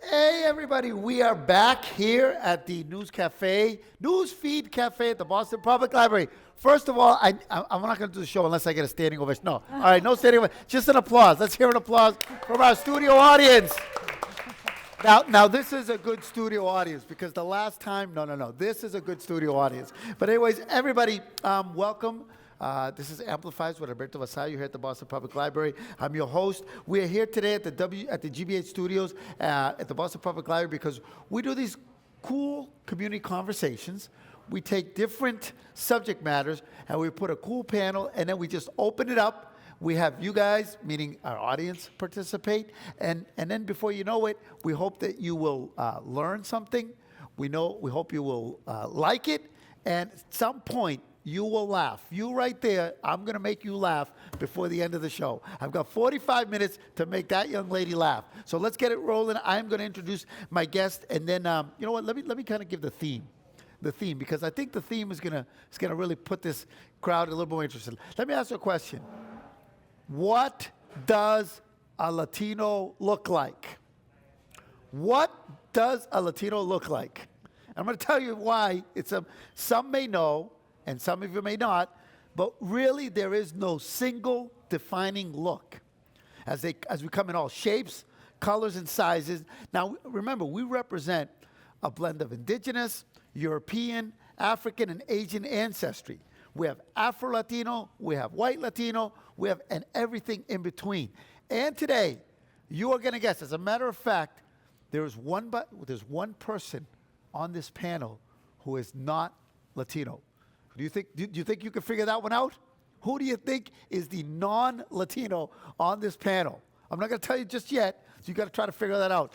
Hey everybody, we are back here at the News Feed Cafe at the Boston Public Library. First of all, I'm not going to do the show unless I get a standing ovation. No, all right, no standing ovation, just an applause. Let's hear an applause from our studio audience. Now this is a good studio audience because the last time, no, this is a good studio audience. But anyways, everybody, welcome. This is Amplifies with Alberto Vasallo here at the Boston Public Library. I'm your host. We are here today at the GBH Studios at the Boston Public Library because we do these cool community conversations. We take different subject matters and we put a cool panel and then we just open it up. We have you guys, meaning our audience, participate. And then before you know it, we hope that you will learn something. We hope you will like it. And at some point, you will laugh. You right there, I'm going to make you laugh before the end of the show. I've got 45 minutes to make that young lady laugh. So let's get it rolling. I'm going to introduce my guest, and then, you know what, let me kind of give the theme, because I think the theme is going to really put this crowd a little more interested. Let me ask you a question. What does a Latino look like? What does a Latino look like? I'm going to tell you why. Some may know, and some of you may not, but really there is no single defining look as we come in all shapes, colors, and sizes. Now, remember, we represent a blend of Indigenous, European, African, and Asian ancestry. We have Afro-Latino, we have White Latino, and everything in between. And today, you are going to guess. As a matter of fact, there's one person on this panel who is not Latino. Do you think you can figure that one out? Who do you think is the non-Latino on this panel? I'm not going to tell you just yet, so you got to try to figure that out.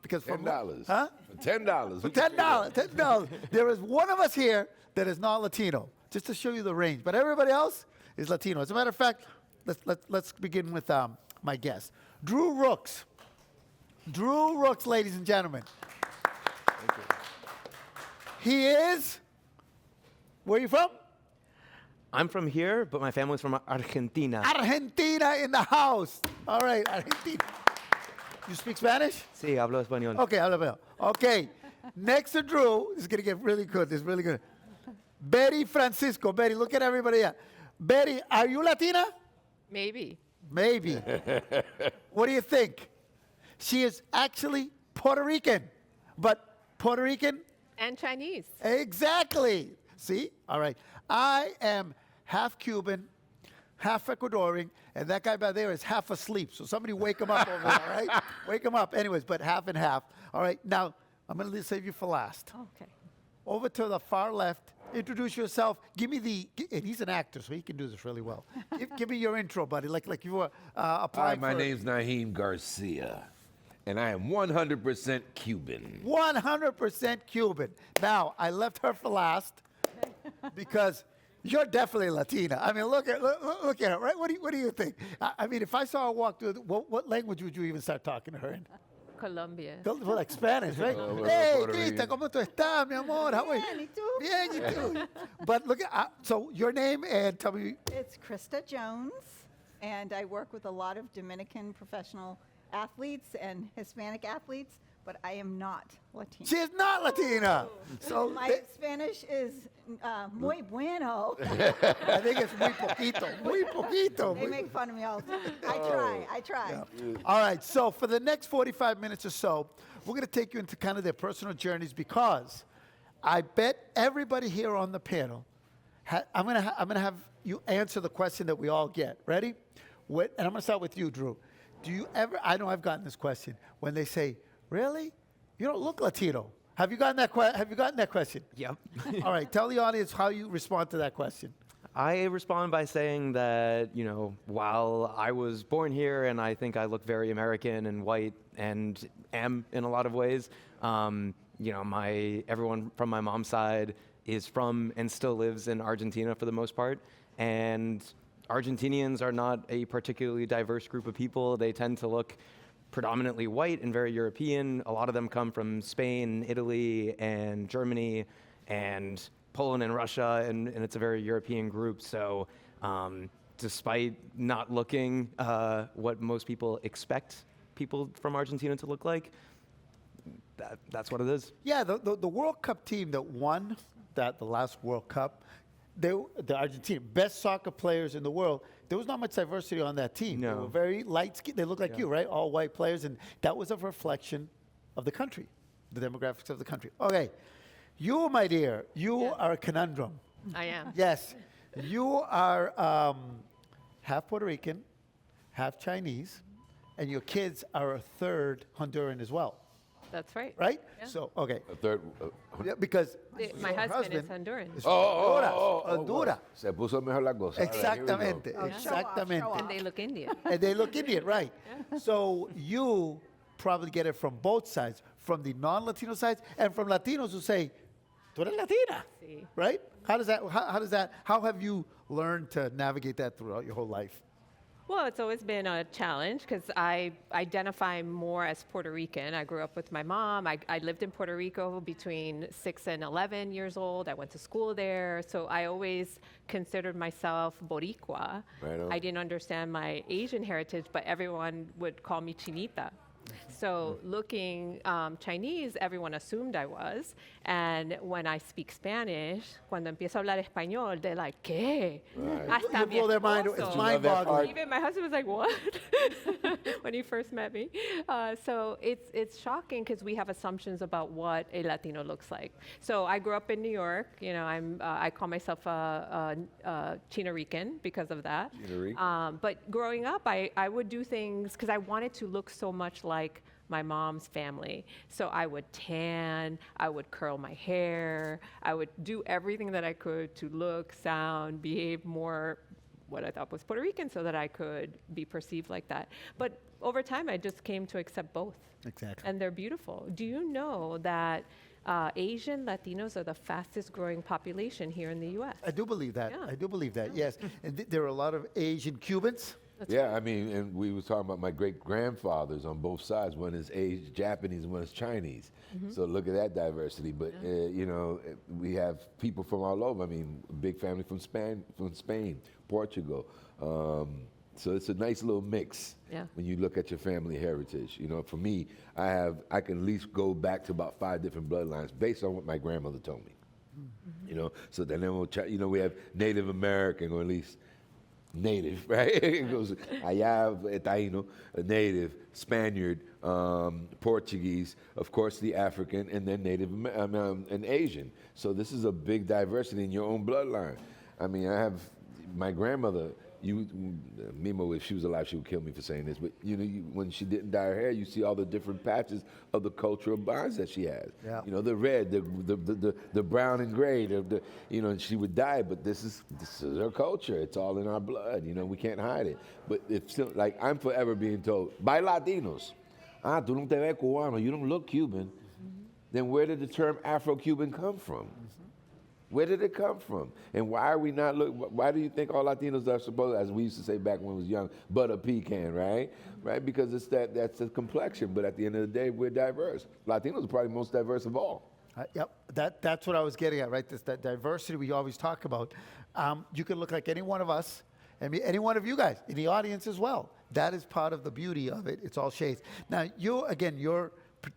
Because $10. Huh? For $10. For $10. There is one of us here that is not Latino, just to show you the range. But everybody else is Latino. As a matter of fact, let's begin with my guest, Drew Rooks. Drew Rooks, ladies and gentlemen. Thank you. He is. Where are you from? I'm from here, but my family's from Argentina. Argentina in the house. All right, Argentina. You speak Spanish? Sí, hablo español. Okay, hablo español. Okay, next to Drew, this is going to get really good. This is really good. Betty Francisco. Betty, look at everybody here. Betty, are you Latina? Maybe. Maybe. What do you think? She is actually Puerto Rican, but Puerto Rican? And Chinese. Exactly. See? All right. I am half Cuban, half Ecuadorian, and that guy back there is half asleep. So somebody wake him up over there, all right? Wake him up. Anyways, but half and half. All right. Now, I'm going to save you for last. Okay. Over to the far left. Introduce yourself. Give me and he's an actor, so he can do this really well. Give me your intro, buddy, like you were applying Hi, my name's Naheem Garcia, and I am 100% Cuban. 100% Cuban. Now, I left her for last because you're definitely Latina. I mean, look at her, right? What do you think? I mean, if I saw her walk through, what language would you even start talking to her in? Colombia. Well, like Spanish, right? Well, Hey, Puerto Krista, Rican. ¿cómo tú estás, mi amor? How are you? Bien, ¿y tú? Bien, y tú? But look at, so your name and tell me. It's Krista Jones, and I work with a lot of Dominican professional athletes and Hispanic athletes, but I am not Latina. She is not Latina. So My Spanish is muy bueno. I think it's muy poquito. Muy poquito. They make fun of me all the time. I try. Yeah. All right, so for the next 45 minutes or so, we're going to take you into kind of their personal journeys because I bet everybody here on the panel, I'm going to have you answer the question that we all get. Ready? And I'm going to start with you, Drew. Do you ever, I know I've gotten this question, when they say, really? You don't look Latino. Have you gotten that question? Yep. All right, tell the audience how you respond to that question. I respond by saying that, while I was born here and I think I look very American and white and am in a lot of ways, everyone from my mom's side is from and still lives in Argentina for the most part. And Argentinians are not a particularly diverse group of people. They tend to look predominantly white and very European. A lot of them come from Spain, Italy, and Germany, and Poland and Russia, and it's a very European group. So despite not looking what most people expect people from Argentina to look like, that's what it is. Yeah, the World Cup team that won the last World Cup, the Argentina, best soccer players in the world, there was not much diversity on that team. They No. were very light skinned. They look like you, right? All white players. And that was a reflection of the country, the demographics of the country. Okay. You, my dear, you are a conundrum. I am. Yes. You are half Puerto Rican, half Chinese, and your kids are a third Honduran as well, That's right. right? Yeah. So, okay. A third. Yeah, because My your husband is Honduran. is Honduras. Bueno. Se puso mejor la cosa. All right, here we go. Exactamente. Oh, show off, Exactamente. show off. And they look Indian. And they look Indian, right? So you probably get it from both sides, from the non-Latino sides and from Latinos who say, "Tú eres Latina," Sí. right? How have you learned to navigate that throughout your whole life? Well, it's always been a challenge because I identify more as Puerto Rican. I grew up with my mom. I lived in Puerto Rico between 6 and 11 years old. I went to school there. So I always considered myself Boricua. Right on. I didn't understand my Asian heritage, but everyone would call me Chinita. So looking Chinese, everyone assumed I was. And when I speak Spanish, cuando empiezo a hablar español, they're like, ¿qué? Right. Hasta You mi blow their mind. esposo. It's You love that mind-boggling. part? Even my husband was like, "What?" when he first met me. So it's shocking because we have assumptions about what a Latino looks like. So I grew up in New York. You know, I call myself a Chino Rican because of that. Chino Rican. But growing up, I would do things because I wanted to look so much like my mom's family. So I would tan, I would curl my hair, I would do everything that I could to look, sound, behave more what I thought was Puerto Rican so that I could be perceived like that. But over time, I just came to accept both. Exactly. And they're beautiful. Do you know that Asian Latinos are the fastest growing population here in the U.S.? I do believe that. Yeah. I do believe that, yes. And there are a lot of Asian Cubans. Yeah, I mean, and we was talking about my great-grandfathers on both sides. One is Japanese, one is Chinese. So look at that diversity. But, you know, we have people from all over. I mean, a big family from Spain, Portugal. So it's a nice little mix when you look at your family heritage. You know, for me, I can at least go back to about 5 different bloodlines based on what my grandmother told me. You know, so then we have Native American, or at least Native, right? It goes allá, Taíno, Native, Spaniard, Portuguese, of course the African, and then Native and Asian. So this is a big diversity in your own bloodline. I mean, I have my grandmother. Mimo, if she was alive, she would kill me for saying this. But you know, when she didn't dye her hair, you see all the different patches of the cultural bonds that she has. Yeah. You know, the red, the brown and gray. And she would dye it, but this is her culture. It's all in our blood. You know, we can't hide it. But it's still like I'm forever being told by Latinos, tú no te ves cubano, you don't look Cuban. Then where did the term Afro-Cuban come from? Where did it come from? And why are we not why do you think all Latinos are supposed, as we used to say back when we was young, butter pecan, right? Right? Because that's the complexion. But at the end of the day, we're diverse. Latinos are probably the most diverse of all. Yep, that's what I was getting at, right? That diversity we always talk about. You can look like any one of us, and any one of you guys in the audience as well. That is part of the beauty of it. It's all shades. Now, you're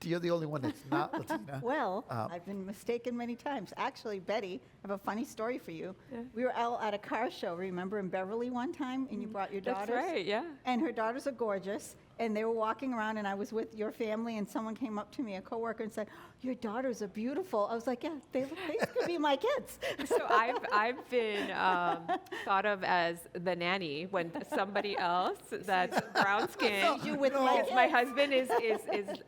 the only one that's not Latina. Well, I've been mistaken many times. Actually, Betty, I have a funny story for you. We were out at a car show, remember, in Beverly one time, and you brought your daughters? That's right, yeah. And her daughters are gorgeous, and they were walking around, and I was with your family, and someone came up to me, a coworker, and said, "Your daughters are beautiful." I was like, "Yeah, they could be my kids." So I've been thought of as the nanny when somebody else that's brown skin. You with Because my my kids. husband is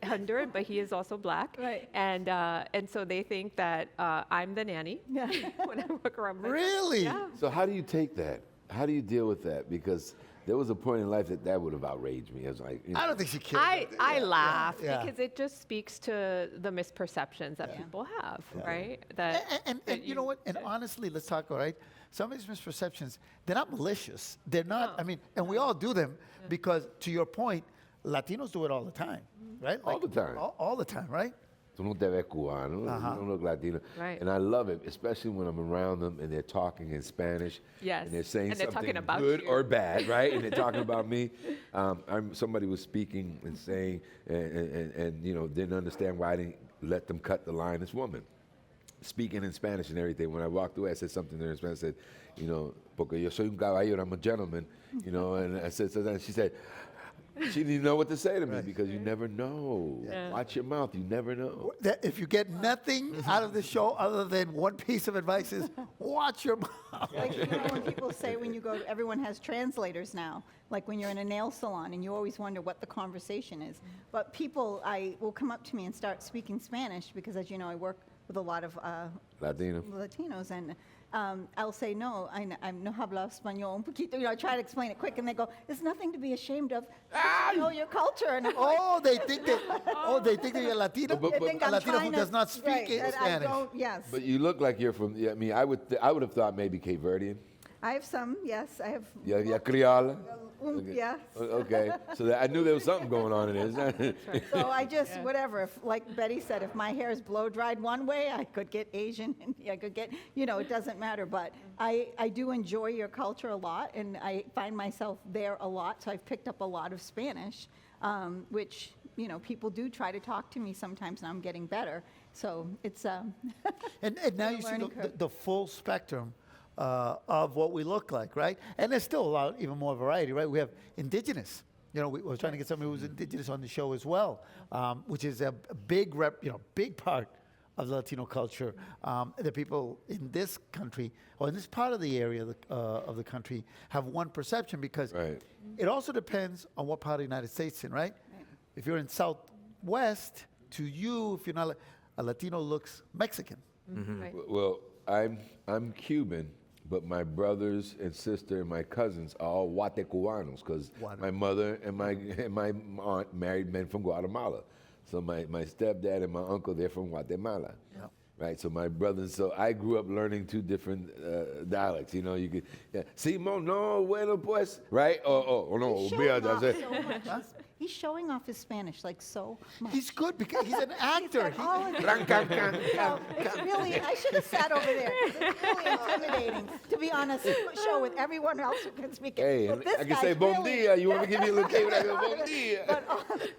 Honduran, but he is also black. Right. And so they think that I'm the nanny when I walk around. my- Really? Yeah. So how do you take that? How do you deal with that? Because there was a point in life that would have outraged me. I was like, I don't think she cares. I laugh yeah. because it just speaks to the misperceptions that people have, right? That And you know what? And honestly, let's talk, all right? Some of these misperceptions, they're not malicious. They're not, No. I mean, and we all do them because, to your point, Latinos do it all the time, right? All the time. All the time, right? tú no te ves cubano, you don't look Latino. Right. And I love it, especially when I'm around them and they're talking in Spanish. Yes. And they're saying And they're something talking about good you. or bad, right? And they're talking about me. Somebody was speaking and saying, and you know, didn't understand why let them cut the line as woman. Speaking in Spanish and everything. When I walked away, I said something to her in Spanish. I said, porque yo soy un caballero, I'm a gentleman, and I said, so then she said, she didn't know what to say to me because you never know. Yeah. Watch your mouth, you never know. That if you get nothing out of the show other than one piece of advice is watch your mouth. Like, when people say when you go, everyone has translators now. Like when you're in a nail salon and you always wonder what the conversation is. But people will come up to me and start speaking Spanish because, as you know, I work with a lot of Latinos, and I'll say, no, I no hablo español un poquito. I try to explain it quick, and they go, there's nothing to be ashamed of. You know your culture. And I'm like, They think that you're Latino. they think I'm a Latino trying who does not speak right, that I Spanish. don't, yes. But you look like you're from, I mean, I would have thought maybe Cape Verdean. I have some, yes. I have. Yeah, Creole. Yes. Okay, so I knew there was something going on in this. So I just, whatever, if, like Betty said, if my hair is blow dried one way, I could get Asian, and I could get, it doesn't matter. But I do enjoy your culture a lot, and I find myself there a lot, so I've picked up a lot of Spanish, which, people do try to talk to me sometimes, and I'm getting better. So it's And now you see learning curve. the full spectrum of what we look like, right? And there's still a lot, even more variety, right? We have Indigenous. We were trying to get somebody who's Indigenous on the show as well, which is a big big part of the Latino culture. The people in this country, or in this part of the area of the country, have one perception because it also depends on what part of the United States in, right? If you're in Southwest, to you, if you're not a Latino, looks Mexican. Right. Well, I'm Cuban, but my brothers and sister and my cousins are all Guatecubanos because my mother and my aunt married men from Guatemala. So my stepdad and my uncle, they're from Guatemala. Yep. Right, so my brothers, so I grew up learning two different dialects. You could, Simón, no, bueno, pues, right? Oh, no, olvídate. He's showing off his Spanish like so much. He's good because he's an actor. It's really, I should have sat over there. It's really intimidating, to be on a show with everyone else who can speak it. Hey, But this I can guy's say bon really- dia. You want me to give you a little cake? I go bon dia. But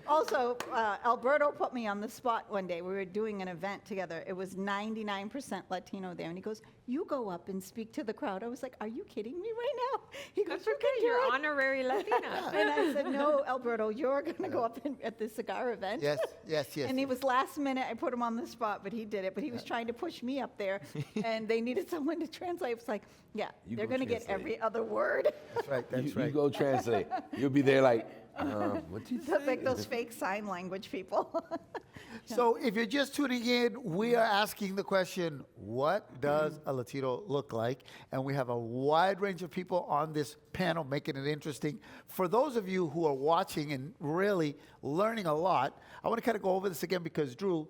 also, Alberto put me on the spot one day. We were doing an event together. It was 99% Latino there. And he goes, you go up and speak to the crowd. I was like, are you kidding me right now? He goes, That's you okay. can do You're it." honorary Latina. And I said, no, Alberto, you're going to go up at the cigar event. Yes. And he was last minute. I put him on the spot, but he did it. But he was trying to push me up there, and they needed someone to translate. It was like, yeah, You they're go going to get translate. every other word. That's right. That's You right. go translate. You'll be there like, what you That's say? like those fake sign language people. So if you're just tuning in, we are asking the question, what does a Latino look like? And we have a wide range of people on this panel making it interesting. For those of you who are watching and really learning a lot, I want to kind of go over this again because, Drew,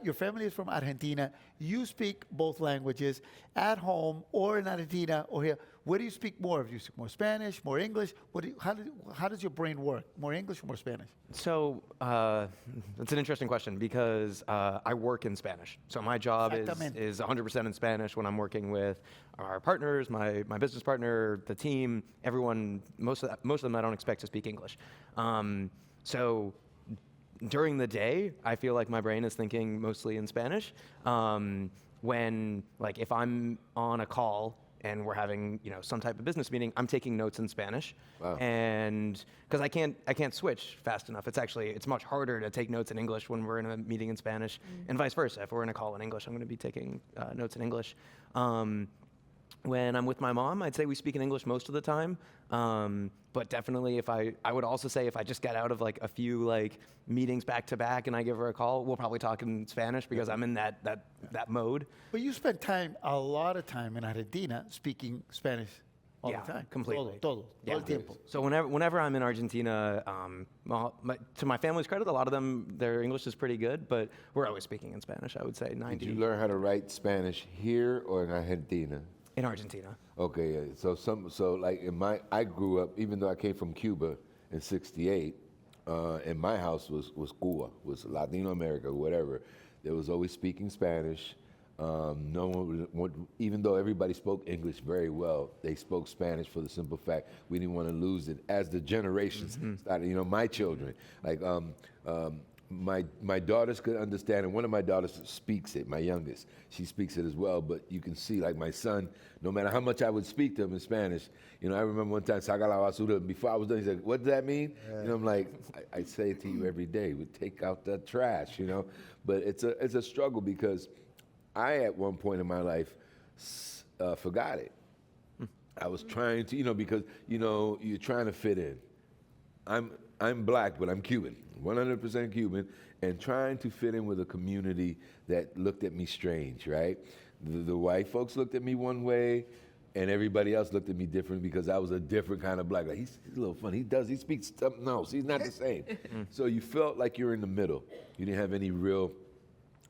your family is from Argentina. You speak both languages at home or in Argentina or here. Where do you speak more? Do you speak more Spanish, more English? How does your brain work? More English or more Spanish? So that's an interesting question because I work in Spanish. So my job is 100% in Spanish when I'm working with our partners, my business partner, the team, everyone. Most of them I don't expect to speak English. So during the day, I feel like my brain is thinking mostly in Spanish. When if I'm on a call and we're having some type of business meeting, I'm taking notes in Spanish. Wow. And because I can't switch fast enough. It's much harder to take notes in English when we're in a meeting in Spanish, and vice versa. If we're in a call in English, I'm going to be taking notes in English. When I'm with my mom, I'd say we speak in English most of the time. But definitely, I would also say if I just get out of a few meetings back to back and I give her a call, we'll probably talk in Spanish because I'm in that mode. But you spend a lot of time in Argentina speaking Spanish all the time. Completely. Todo el tiempo. So whenever I'm in Argentina, to my family's credit, a lot of them, their English is pretty good, but we're always speaking in Spanish, I would say 90. Did you learn how to write Spanish here or in Argentina? In Argentina. Okay, yeah. I grew up, even though I came from Cuba in '68, and my house was Cuba, was Latino America, whatever. There was always speaking Spanish. No one would, even though everybody spoke English very well, they spoke Spanish for the simple fact we didn't want to lose it as the generations started. My children, my daughters could understand, and one of my daughters speaks it, my youngest. She speaks it as well, but you can see, like my son, no matter how much I would speak to him in Spanish, I remember one time, saca la basura, and before I was done, he said, what does that mean? I'm like, I say it to you every day, we take out the trash, But it's a struggle because I, at one point in my life, forgot it. I was trying to, because, you're trying to fit in. I'm black, but I'm Cuban, 100% Cuban, and trying to fit in with a community that looked at me strange, right? The white folks looked at me one way, and everybody else looked at me different because I was a different kind of black. Like, he's a little funny. He speaks something else. He's not the same. So you felt like you're in the middle. You didn't have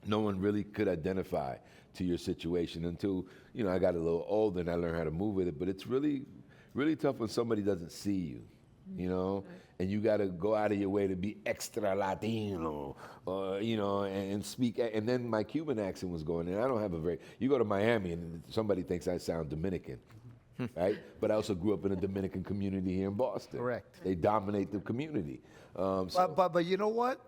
no one really could identify to your situation until, I got a little older and I learned how to move with it. But it's really, really tough when somebody doesn't see you, and you got to go out of your way to be extra Latino, and speak. And then my Cuban accent was going, and I don't have you go to Miami and somebody thinks I sound Dominican, right? But I also grew up in a Dominican community here in Boston. Correct. They dominate the community. But you know what?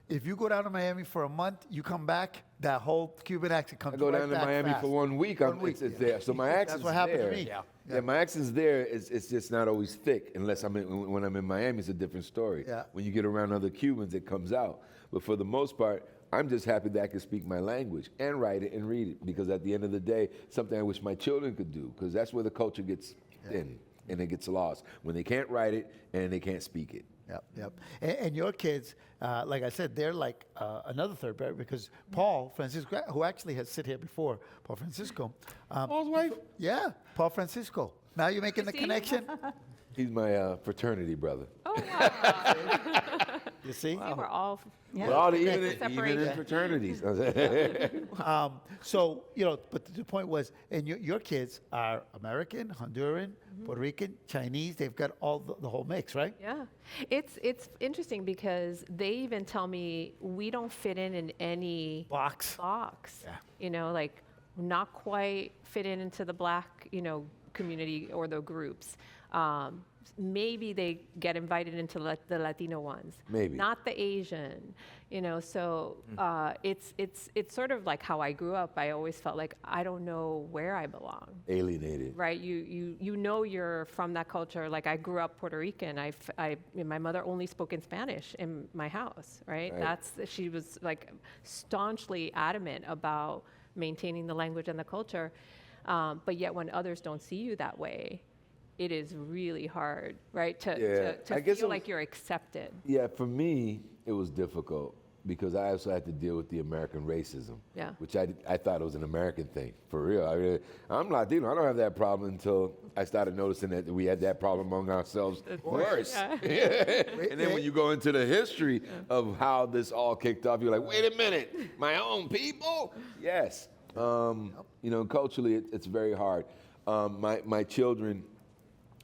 If you go down to Miami for a month, you come back, that whole Cuban accent comes I go right down to back Miami fast. for 1 week. It's there. So my accent's That's what happened there. to me. Yeah, my accent's there. It's just not always thick unless when I'm in Miami, it's a different story. Yeah. When you get around other Cubans, it comes out. But for the most part, I'm just happy that I can speak my language and write it and read it, because at the end of the day, something I wish my children could do, because that's where the culture gets thin and it gets lost, when they can't write it and they can't speak it. Yep. And your kids, like I said, they're like another third parent, because Paul Francisco, who actually has sit here before, Paul Francisco. Paul's wife? Yeah, Paul Francisco. Now you're making the See? connection? He's my fraternity brother. Oh, wow. You see? See, we're all Well, even in Separation. fraternities. So, but the point was, and your kids are American, Honduran, Puerto Rican, Chinese. They've got all the whole mix, right? Yeah, it's interesting because they even tell me we don't fit in any Box. Yeah. Like not quite fit into the black, community or the groups. Maybe they get invited into the Latino ones. Maybe. Not the Asian, so it's sort of like how I grew up. I always felt like I don't know where I belong. Alienated. Right, you're from that culture. Like I grew up Puerto Rican. My mother only spoke in Spanish in my house. Right, she was like staunchly adamant about maintaining the language and the culture. But yet, when others don't see you that way, it is really hard, right? To feel like you're accepted. Yeah, for me, it was difficult because I also had to deal with the American racism, which I thought it was an American thing, for real. I'm Latino. I don't have that problem until I started noticing that we had that problem among ourselves worse. And then when you go into the history of how this all kicked off, you're like, wait a minute, my own people? Yes. Culturally, it's very hard. My children,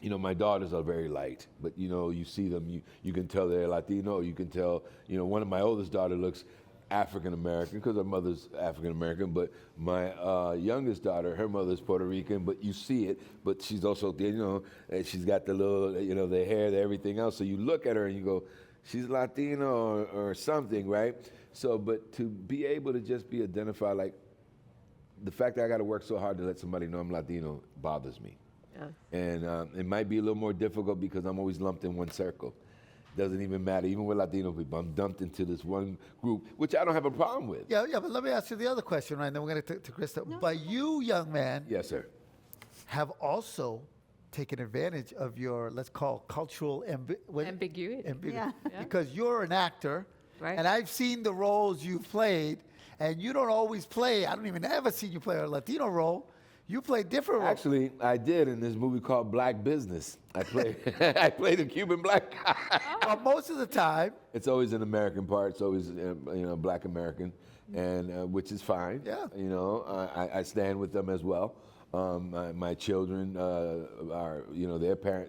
my daughters are very light, but you see them, you can tell they're Latino. You can tell, one of my oldest daughter looks African American because her mother's African American, but my youngest daughter, her mother's Puerto Rican, but you see it, but she's also, she's got the little, the hair, the everything else. So you look at her and you go, she's Latino or something, right? So, but to be able to just be identified, like the fact that I got to work so hard to let somebody know I'm Latino bothers me. Yeah. And it might be a little more difficult because I'm always lumped in one circle. Doesn't even matter. Even with Latino people, I'm dumped into this one group, which I don't have a problem with. Yeah, but let me ask you the other question, right? And then we're going to Krista. No. But you, young man, yes, sir, have also taken advantage of your, let's call, cultural ambiguity. Yeah. Because you're an actor, right? And I've seen the roles you've played, and you don't always play. I don't even ever see you play a Latino role. You play different roles. Actually, I did in this movie called Black Business. I played a Cuban black guy. But most of the time, it's always an American part. It's always Black American, and which is fine. Yeah. I stand with them as well. My children are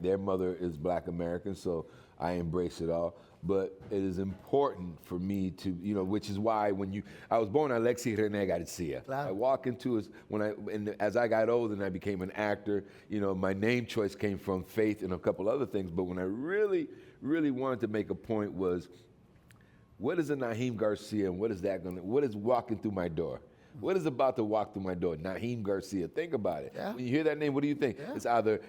their mother is Black American, so I embrace it all. But it is important for me to, which is why I was born Alexi Rene Garcia. Claro. I walk into as I got older and I became an actor, my name choice came from faith and a couple other things. But when I really, really wanted to make a point was, What is a Naheem Garcia, and what is walking through my door? What is about to walk through my door? Naheem Garcia. Think about it. Yeah. When you hear that name, what do you think? Yeah. It's either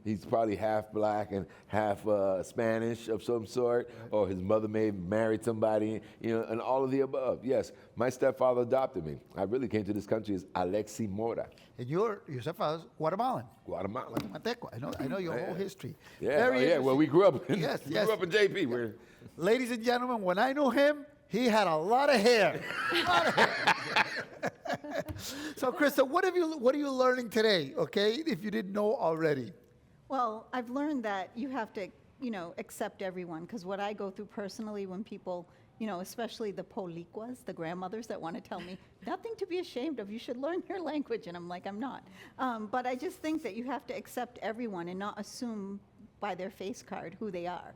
he's probably half black and half Spanish of some sort, or his mother may have married somebody, and all of the above. Yes, my stepfather adopted me. I really came to this country as Alexi Mora. And your stepfather's Guatemalan. Guatemala. Guatemalteco. I know your whole history. Yeah, Very well, interesting. we grew up in, Yes, we yes. grew up in JP. Ladies and gentlemen, when I knew him, he had a lot of hair. So, Krista, what are you learning today? Okay, if you didn't know already. Well, I've learned that you have to, accept everyone, because what I go through personally when people, especially the policuas, the grandmothers that want to tell me, nothing to be ashamed of, you should learn your language, and I'm like, I'm not. But I just think that you have to accept everyone and not assume by their face card who they are,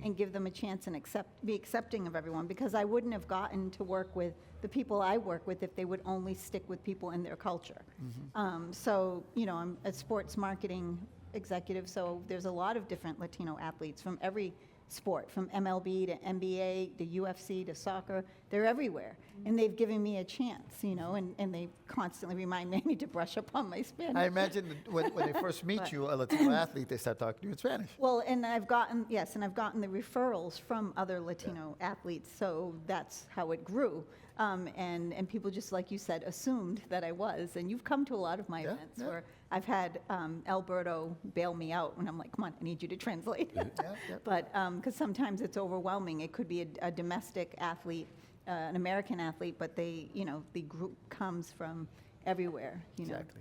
and give them a chance and be accepting of everyone, because I wouldn't have gotten to work with the people I work with if they would only stick with people in their culture. So, I'm a sports marketing executive, so there's a lot of different Latino athletes from every sport, from MLB to NBA to UFC to soccer. They're everywhere, and they've given me a chance, and they constantly remind me I need to brush up on my Spanish. I imagine that when they first meet you, a Latino athlete, they start talking to you in Spanish. Well, and I've gotten the referrals from other Latino athletes, so that's how it grew. And people, just like you said, assumed that I was. And you've come to a lot of my events where I've had Alberto bail me out when I'm like, come on, I need you to translate. But because sometimes it's overwhelming. It could be a domestic athlete, an American athlete, but the group comes from everywhere. Exactly.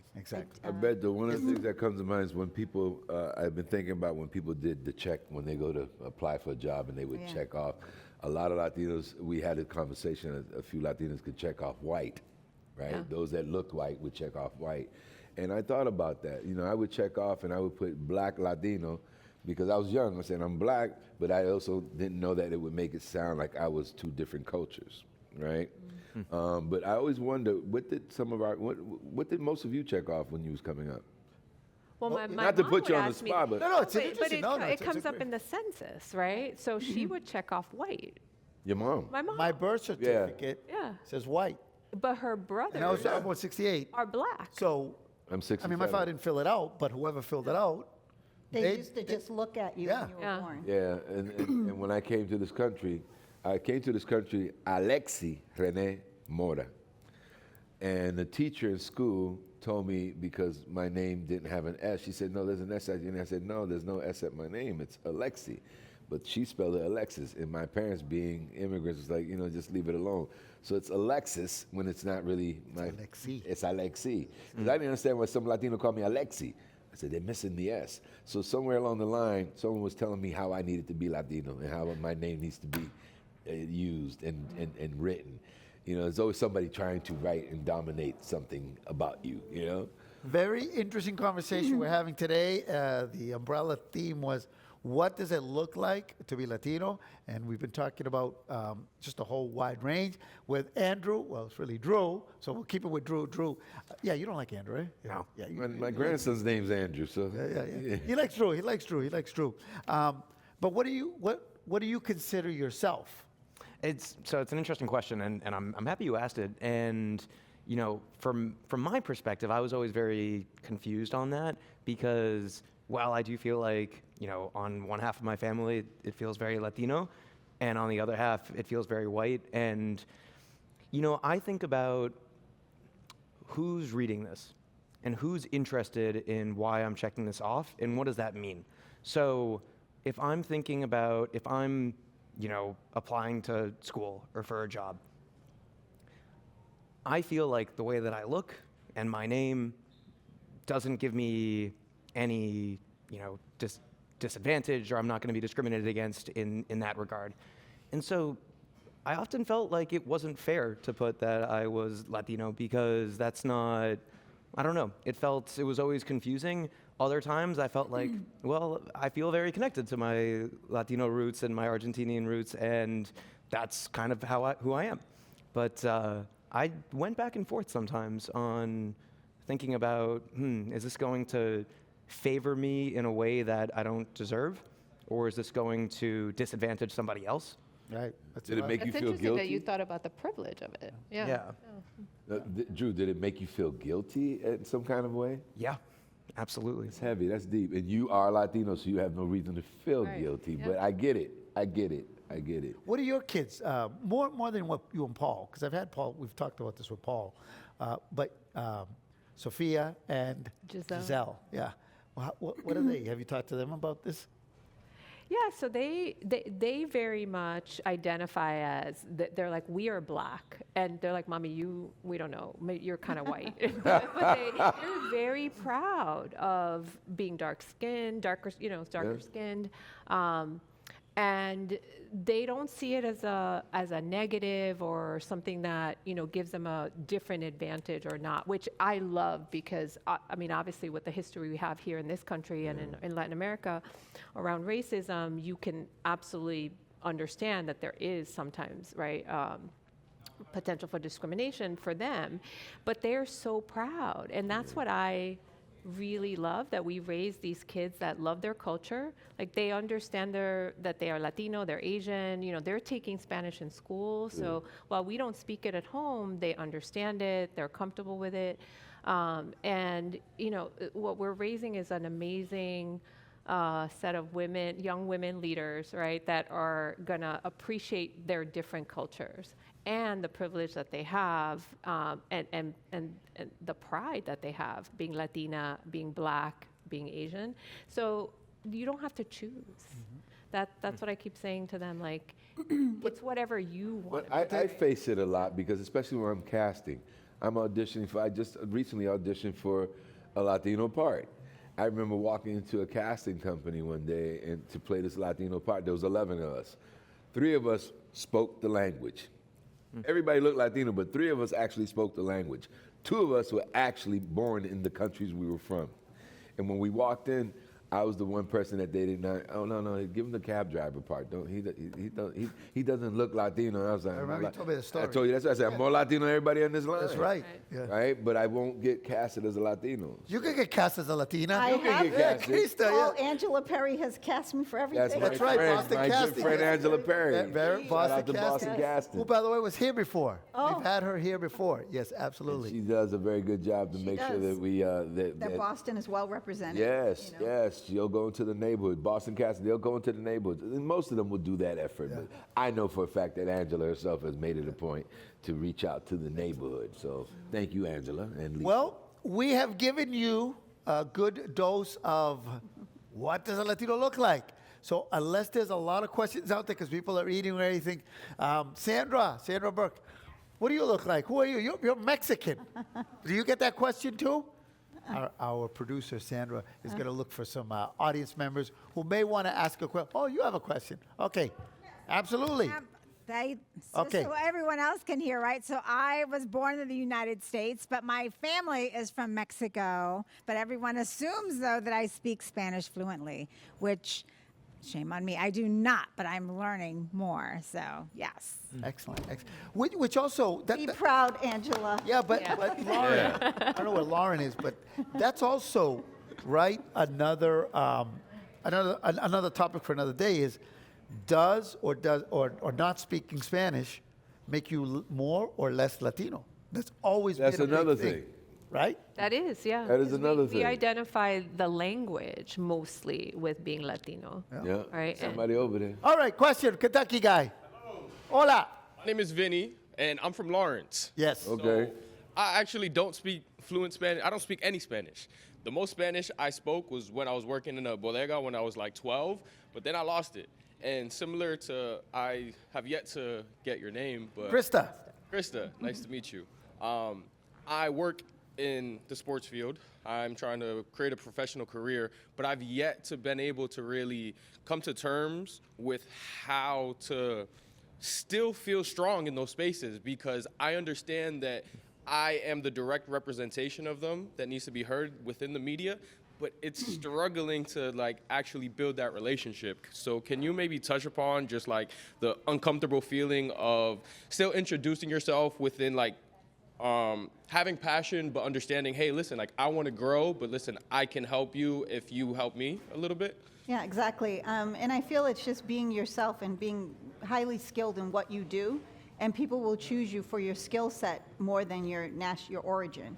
I bet one of the things that comes to mind is when people, I've been thinking about when people did the check, when they go to apply for a job and they would check off. A lot of Latinos, we had a conversation, a few Latinos could check off white, right? Yeah. Those that looked white would check off white. And I thought about that. I would check off and I would put black Latino because I was young. I said, I'm black, but I also didn't know that it would make it sound like I was two different cultures, right? But I always wonder, what did most of you check off when you was coming up? Well, my Not to mom put you would on the ask me- spot, but No, it's But interesting. it comes up in the census, right? So she would check off white. Your mom. My mom. My birth certificate Yeah. says white, But her brothers and I was born 68. are black. So, I'm 67. I mean, my father didn't fill it out, but whoever filled it out, They used to just look at you when you were Yeah. born. Yeah, and when I came to this country, Alexi Rene Mora. And the teacher in school told me, because my name didn't have an S, she said, no, there's an S at you. And I said, no, there's no S at my name. It's Alexi. But she spelled it Alexis. And my parents, being immigrants, was like, just leave it alone. So it's Alexis when it's not really my... Alexi. It's Alexi. Because I didn't understand why some Latino called me Alexi. I said, they're missing the S. So somewhere along the line, someone was telling me how I needed to be Latino and how my name needs to be used and written. There's always somebody trying to write and dominate something about you, very interesting conversation we're having today. The umbrella theme was, what does it look like to be Latino? And we've been talking about just a whole wide range with Andrew. Well, it's really Drew, so we'll keep it with Drew. Drew, yeah, you don't like Andrew, right? No. Yeah, My grandson's name's Andrew, so... Yeah. He likes Drew. He likes Drew. But what do you consider yourself? It's an interesting question, and I'm happy you asked it. And from my perspective, I was always very confused on that because while I do feel like on one half of my family it feels very Latino, and on the other half it feels very white. And I think about who's reading this and who's interested in why I'm checking this off and what does that mean. So if I'm thinking about if I'm applying to school or for a job, I feel like the way that I look and my name doesn't give me any, disadvantage, or I'm not going to be discriminated against in that regard. And so I often felt like it wasn't fair to put that I was Latino because that's not, I don't know, it was always confusing. Other times I felt like, well, I feel very connected to my Latino roots and my Argentinian roots, and that's kind of who I am. But I went back and forth sometimes on thinking about, is this going to favor me in a way that I don't deserve? Or is this going to disadvantage somebody else? Right. That's Did it right. make you It's feel interesting that you guilty? thought about the privilege of it. Yeah. Yeah. Drew, did it make you feel guilty in some kind of way? Yeah, absolutely. It's heavy. That's deep. And you are Latino, so you have no reason to feel Right. guilty. Yeah. But I get it. I get it. I get it. What are your kids? More than what you and Paul, because I've had Paul. We've talked about this with Paul, but Sophia and Giselle. Yeah. Well, what are they? Have you talked to them about this? Yeah, so they very much identify as they're like, we are black, and they're like, mommy, we don't know, you're kind of white, but they're very proud of being darker Yeah. skinned, and they don't see it as a negative or something that gives them a different advantage or not, which I love because I mean, obviously with the history we have here in this country and in Latin America around racism, you can absolutely understand that there is sometimes, right, potential for discrimination for them, but they're so proud, and that's what I really love, that we raise these kids that love their culture. Like, they understand that they are Latino, they're Asian, they're taking Spanish in school. So while we don't speak it at home, they understand it, they're comfortable with it. And what we're raising is an amazing set of young women leaders, right, that are gonna appreciate their different cultures and the privilege that they have, and the pride that they have, being Latina, being black, being Asian. So you don't have to choose. That's what I keep saying to them, like, it's whatever you want. But I face it a lot because, especially when I'm casting, I'm auditioning for, I just recently auditioned for a Latino part. I remember walking into a casting company one day and to play this Latino part. There was 11 of us. 3 of us spoke the language. Everybody looked Latino, but 3 of us actually spoke the language. 2 of us were actually born in the countries we were from. And when we walked in, I was the one person that they did not. Oh no, give him the cab driver part. He doesn't look Latino. And I was like, I remember you told me the story. I told you that's what I said. I'm more Latino than everybody on this line. That's right. Yeah. Right, but I won't get casted as a Latino. You can get cast as a Latina. I You can have get casted. Krista, Paul yeah. Angela Perry has cast me for everything. That's right, friend, Boston my Casting. good friend Angela Perry. Boston Shout out to Boston Casting. Casting. Who, by the way, was here before. Oh. We've had her here before. Yes, absolutely. She does a very good job to She make sure does. that we That Boston is well represented. Yes, you know. yes. She'll go into the neighborhood. Boston Casting, they'll go into the neighborhood. And most of them will do that effort. But I know for a fact that Angela herself has made it a point to reach out to the neighborhood. So thank you, Angela and Lisa. Well, we have given you a good dose of what does a Latino look like. So unless there's a lot of questions out there because people are eating or anything, Sandra Burke, what do you look like? Who are you? You're Mexican. Do you get that question too? Our producer, Sandra, is going to look for some audience members who may want to ask a question. Oh, you have a question. Okay. Absolutely. Okay. So everyone else can hear, right? So I was born in the United States, but my family is from Mexico. But everyone assumes, though, that I speak Spanish fluently, which, shame on me, I do not, but I'm learning more. So, yes. Excellent. Which also... Be proud, Angela. Yeah, but Lauren, I don't know where Lauren is, but that's also, right, another topic for another day is, does or not speaking Spanish make you more or less Latino? That's always That's been a another big thing. Right? That is, yeah. That is 'Cause another we thing. identify the language mostly with being Latino. Yeah. Right, Somebody over there. All right, question, Kentucky guy. Hola. My name is Vinny, and I'm from Lawrence. Yes. Okay. So I actually don't speak fluent Spanish. I don't speak any Spanish. The most Spanish I spoke was when I was working in a bodega when I was like 12, but then I lost it. And similar to, I have yet to get your name, but Krista. Krista, nice to meet you. I work in the sports field. I'm trying to create a professional career, but I've yet to been able to really come to terms with how to still feel strong in those spaces, because I understand that I am the direct representation of them that needs to be heard within the media, but it's struggling to like actually build that relationship. So can you maybe touch upon just like the uncomfortable feeling of still introducing yourself within like having passion, but understanding, hey, listen, like I want to grow, but listen, I can help you if you help me a little bit? Yeah, exactly. And I feel it's just being yourself and highly skilled in what you do, and people will choose you for your skill set more than your origin.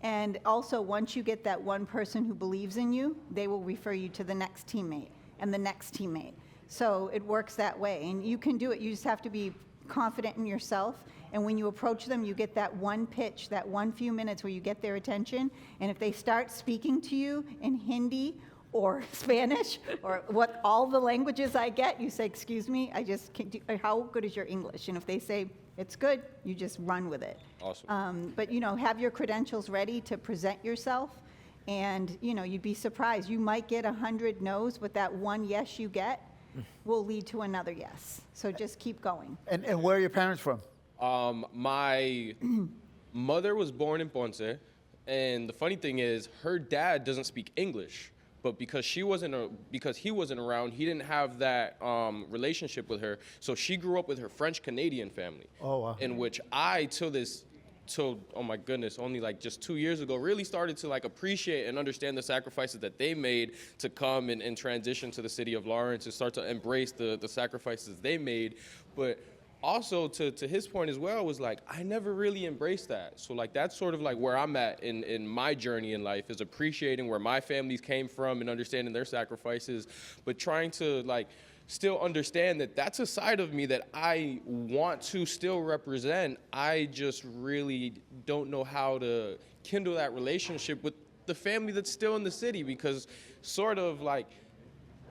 And also, once you get that one person who believes in you, they will refer you to the next teammate and the next teammate. So it works that way, and you can do it. You just have to be confident in yourself, and when you approach them, you get that one pitch, that one few minutes where you get their attention, and if they start speaking to you in Hindi or Spanish or what all the languages I get, you say, excuse me, I just can't do, how good is your English? And if they say it's good, you just run with it. Awesome. But have your credentials ready to present yourself, and you'd be surprised. You might get 100 no's, but that one yes you get will lead to another yes. So just keep going. And where are your parents from? My mother was born in Ponce, and the funny thing is, her dad doesn't speak English. But because he wasn't around, he didn't have that relationship with her. So she grew up with her French Canadian family. Oh, wow. In which I, oh my goodness, only like just 2 years ago, really started to like appreciate and understand the sacrifices that they made to come and transition to the city of Lawrence and start to embrace the sacrifices they made. But also to his point as well was like, I never really embraced that. So like that's sort of like where I'm at in my journey in life, is appreciating where my families came from and understanding their sacrifices, but trying to like still understand that that's a side of me that I want to still represent. I just really don't know how to kindle that relationship with the family that's still in the city, because sort of like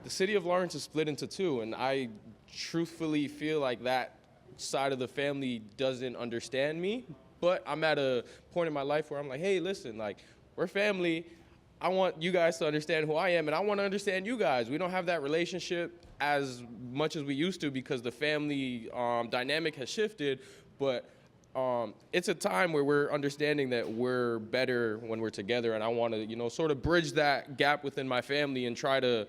the city of Lawrence is split into two, and I truthfully feel like that side of the family doesn't understand me. But I'm at a point in my life where I'm like, hey, listen, like, we're family. I want you guys to understand who I am, and I want to understand you guys. We don't have that relationship as much as we used to because the family dynamic has shifted, but it's a time where we're understanding that we're better when we're together, and I want to, sort of bridge that gap within my family and try to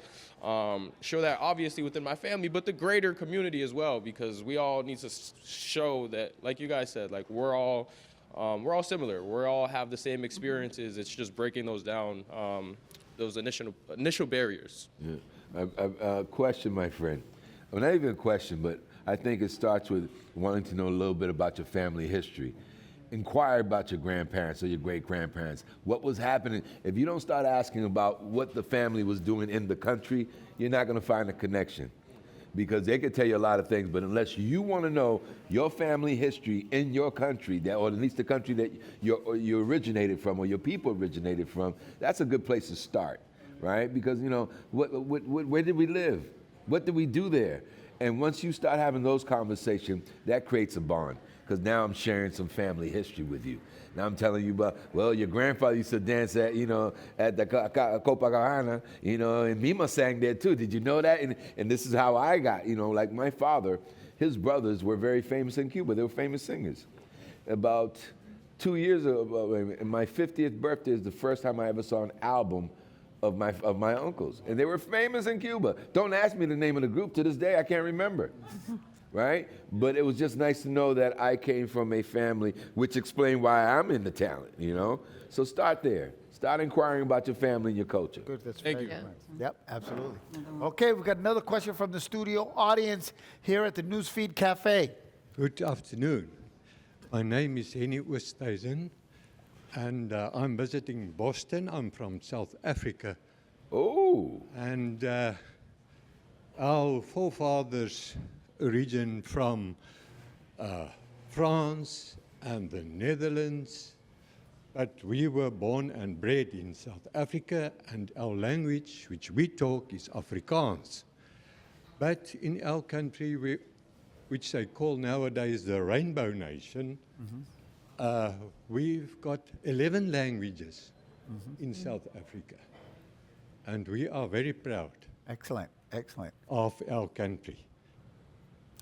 show that obviously within my family, but the greater community as well, because we all need to show that, like you guys said, like we're all similar. We all have the same experiences. It's just breaking those down, those initial barriers. Yeah. A question, my friend. Well, not even a question, but I think it starts with wanting to know a little bit about your family history. Inquire about your grandparents or your great-grandparents. What was happening? If you don't start asking about what the family was doing in the country, you're not going to find a connection. Because they could tell you a lot of things, but unless you want to know your family history in your country, or at least the country that you originated from or your people originated from, that's a good place to start, right? Because, where did we live? What did we do there? And once you start having those conversations, that creates a bond. Because now I'm sharing some family history with you. Now I'm telling you about, well, your grandfather used to dance at, at the Copacabana, and Mima sang there too. Did you know that? And this is how I got, like my father, his brothers were very famous in Cuba. They were famous singers. About 2 years ago, my 50th birthday is the first time I ever saw an album of my uncles. And they were famous in Cuba. Don't ask me the name of the group. To this day, I can't remember. Right? But it was just nice to know that I came from a family, which explained why I'm in the talent, So start there. Start inquiring about your family and your culture. Good, that's Thank very you. good. Yep, absolutely. Okay, we've got another question from the studio audience here at the Newsfeed Cafe. Good afternoon. My name is Henny Oosthuizen, and I'm visiting Boston. I'm from South Africa. Oh. And our forefathers origin from France and the Netherlands, but we were born and bred in South Africa, and our language, which we talk, is Afrikaans. But in our country, which they call nowadays the Rainbow Nation, we've got 11 languages in South Africa, and we are very proud Excellent, excellent. of our country,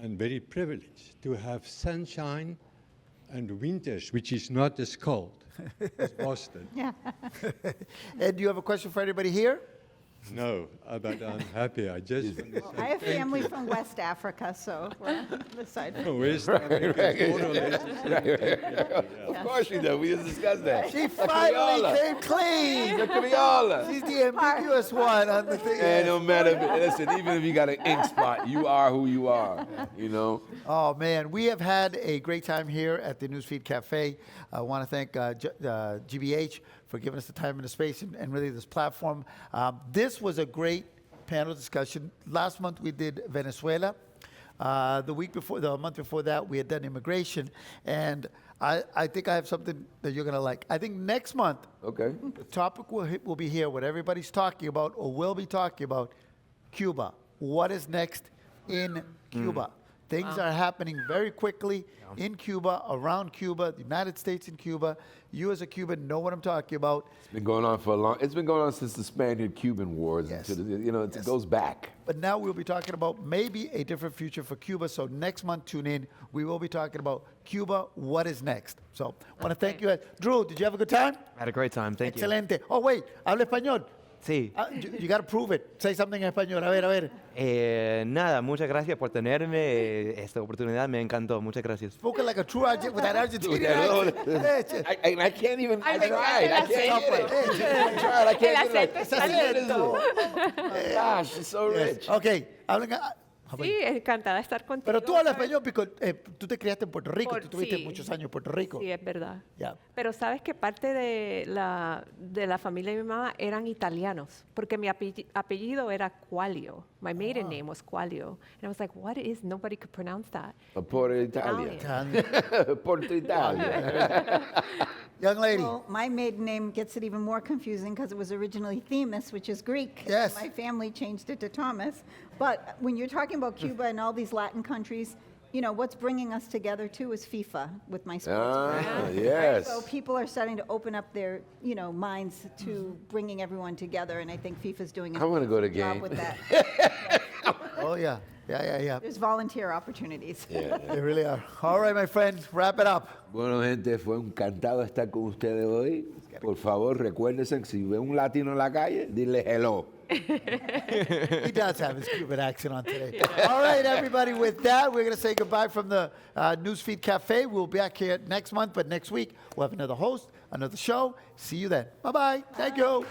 and very privileged to have sunshine and winters, which is not as cold as Boston. Yeah. Ed, do you have a question for anybody here? No, but I'm happy. I just want to I have family from West Africa, so we're on the side. say West Africa is more or less. Of course she does. We just discussed that. She finally Criolla. came clean. The Criolla. She's the ambiguous one on the thing. And no matter, listen, even if you got an ink spot, you are who you are, you know? Oh, man. We have had a great time here at the Newsfeed Cafe. I want to thank GBH for giving us the time and the space and really this platform. This was a great panel discussion. Last month we did Venezuela. The month before that, we had done immigration. And I think I have something that you're going to like. I think next month, Okay. the topic will be here, what everybody's talking about or will be talking about, Cuba. What is next in Cuba? Things are happening very quickly in Cuba, around Cuba, the United States and Cuba. You as a Cuban know what I'm talking about. It's been going on for a long, it's been going on since the Spaniard-Cuban Wars. Yes. You know, it goes back. But now we'll be talking about maybe a different future for Cuba. So next month, tune in. We will be talking about Cuba, what is next. So I want to thank you. Drew, did you have a good time? I had a great time. Thank you. Excelente. Oh, wait, habla español. Sí. You got to prove it. Say something en español. A ver. Nada, muchas gracias por tenerme. Esta oportunidad me encantó. Muchas gracias. Spoken like a true with that Argentinian accent. I can't even, I me tried. I encanta el can't get it. I tried. I can't get it. acento. Gosh, it's so rich. Okay. Hablen, Sí, encantada de estar contigo. pero tú hablas ¿sabes? español porque tú te criaste en Puerto Rico. Tú tuviste Sí. muchos años en Puerto Rico. Sí, es verdad. Ya. Pero sabes que parte de la familia de mi mamá eran italianos, porque mi apellido era Quaglio. My maiden name was Quaglio. And I was like, what is, nobody could pronounce that. Por Italia. Por Italia. Young lady. Well, my maiden name gets it even more confusing because it was originally Themis, which is Greek. Yes. My family changed it to Thomas. But when you're talking about Cuba and all these Latin countries, you know, what's bringing us together too is FIFA with my sports brand. Yes. So people are starting to open up their, you know, minds to bringing everyone together, and I think FIFA's doing a I wanna go to job game. with that. Oh, yeah. Yeah. There's volunteer opportunities. They really are. All right, my friend, wrap it up. Bueno, gente, fue encantado estar con ustedes hoy. Por favor, recuérdense que si ve un latino en la calle, dile hello. He does have his Cuban accent on today. All right, everybody, with that, we're going to say goodbye from the Newsfeed Cafe. We'll be back here next month, but next week we'll have another host, another show. See you then. Bye-bye. Thank you.